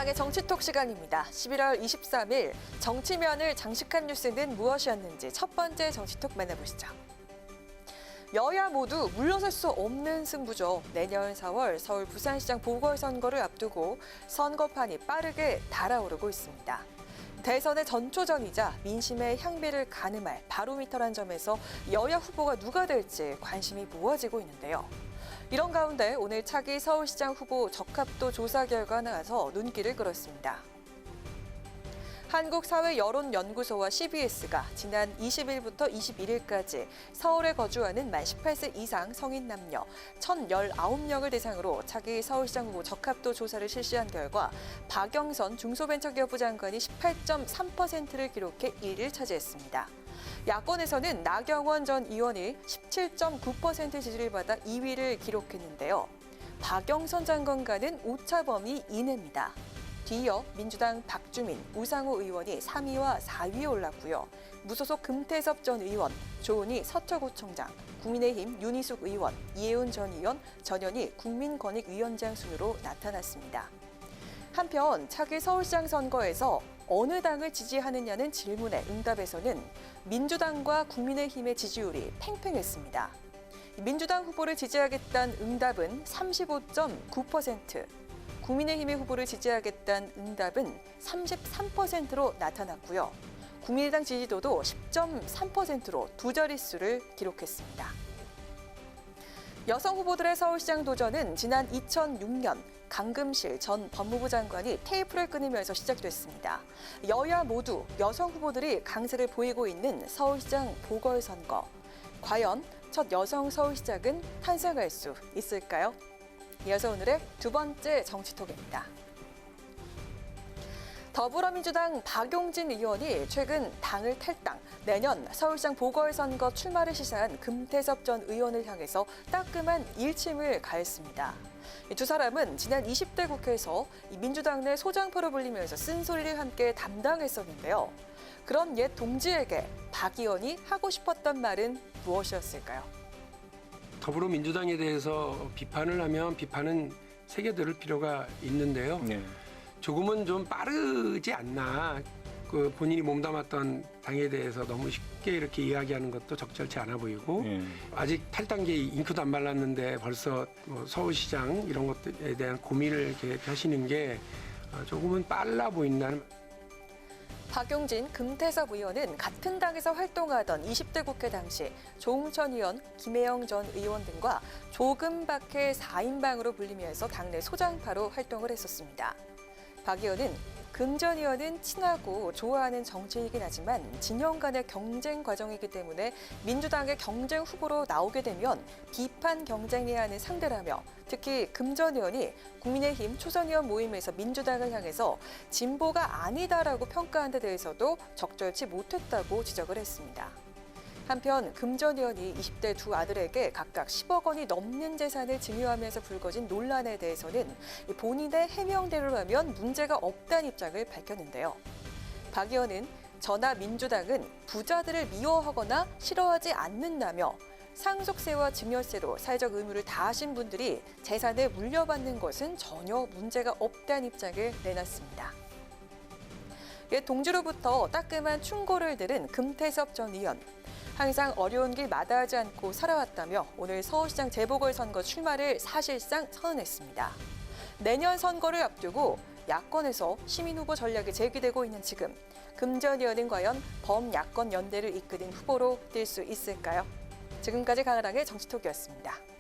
강하랑의 정치톡 시간입니다. 11월 23일 정치면을 장식한 뉴스는 무엇이었는지 첫 번째 정치톡 만나보시죠. 여야 모두 물러설 수 없는 승부죠. 내년 4월 서울 부산시장 보궐선거를 앞두고 선거판이 빠르게 달아오르고 있습니다. 대선의 전초전이자 민심의 향배를 가늠할 바로미터란 점에서 여야 후보가 누가 될지 관심이 모아지고 있는데요. 이런 가운데 오늘 차기 서울시장 후보 적합도 조사 결과가 나와서 눈길을 끌었습니다. 한국사회여론연구소와 CBS가 지난 20일부터 21일까지 서울에 거주하는 만 18세 이상 성인 남녀 1,019명을 대상으로 차기 서울시장 후보 적합도 조사를 실시한 결과 박영선 중소벤처기업부 장관이 18.3%를 기록해 1위를 차지했습니다. 야권에서는 나경원 전 의원이 17.9% 지지를 받아 2위를 기록했는데요. 박영선 장관과는 오차범위 이내입니다. 뒤이어 민주당 박주민, 우상호 의원이 3위와 4위에 올랐고요. 무소속 금태섭 전 의원, 조은희 서초구청장, 국민의힘 윤희숙 의원, 이혜훈 전 의원, 전현희 국민권익위원장 순으로 나타났습니다. 한편 차기 서울시장 선거에서 어느 당을 지지하느냐는 질문에 응답에서는 민주당과 국민의힘의 지지율이 팽팽했습니다. 민주당 후보를 지지하겠다는 응답은 35.9%, 국민의힘의 후보를 지지하겠다는 응답은 33%로 나타났고요. 국민의당 지지도도 10.3%로 두 자릿수를 기록했습니다. 여성 후보들의 서울시장 도전은 지난 2006년 강금실 전 법무부 장관이 테이프를 끊으면서 시작됐습니다. 여야 모두 여성 후보들이 강세를 보이고 있는 서울시장 보궐선거. 과연 첫 여성 서울시장은 탄생할 수 있을까요? 이어서 오늘의 두 번째 정치톡입니다. 더불어민주당 박용진 의원이 최근 당을 탈당, 내년 서울시장 보궐선거 출마를 시사한 금태섭 전 의원을 향해서 따끔한 일침을 가했습니다. 이 두 사람은 지난 20대 국회에서 민주당 내 소장표로 불리면서 쓴소리를 함께 담당했었는데요. 그런 옛 동지에게 박 의원이 하고 싶었던 말은 무엇이었을까요? 더불어민주당에 대해서 비판을 하면 비판은 새겨들을 필요가 있는데요. 네. 조금은 좀 빠르지 않나. 본인이 몸담았던 당에 대해서 너무 쉽게 이렇게 이야기하는 것도 적절치 않아 보이고 아직 탈당계 잉크도 안 발랐는데 벌써 서울시장 이런 것들에 대한 고민을 이렇게 하시는 게 조금은 빨라 보인다는. 박용진, 금태섭 의원은 같은 당에서 활동하던 20대 국회 당시 조웅천 의원, 김혜영 전 의원 등과 조금박해 4인방으로 불리면서 당내 소장파로 활동을 했었습니다. 박 의원은 금 전 의원은 친하고 좋아하는 정치이긴 하지만 진영 간의 경쟁 과정이기 때문에 민주당의 경쟁 후보로 나오게 되면 비판 경쟁해야 하는 상대라며 특히 금 전 의원이 국민의힘 초선 의원 모임에서 민주당을 향해서 진보가 아니다라고 평가한 데 대해서도 적절치 못했다고 지적을 했습니다. 한편 금 전 의원이 20대 두 아들에게 각각 10억 원이 넘는 재산을 증여하면서 불거진 논란에 대해서는 본인의 해명대로라면 문제가 없다는 입장을 밝혔는데요. 박 의원은 저나 민주당은 부자들을 미워하거나 싫어하지 않는다며 상속세와 증여세로 사회적 의무를 다하신 분들이 재산을 물려받는 것은 전혀 문제가 없다는 입장을 내놨습니다. 옛 동지로부터 따끔한 충고를 들은 금태섭 전 의원. 항상 어려운 길 마다하지 않고 살아왔다며 오늘 서울시장 재보궐선거 출마를 사실상 선언했습니다. 내년 선거를 앞두고 야권에서 시민후보 전략이 제기되고 있는 지금 금 전 의원은 과연 범야권 연대를 이끄는 후보로 뛸 수 있을까요? 지금까지 강하랑의 정치톡이었습니다.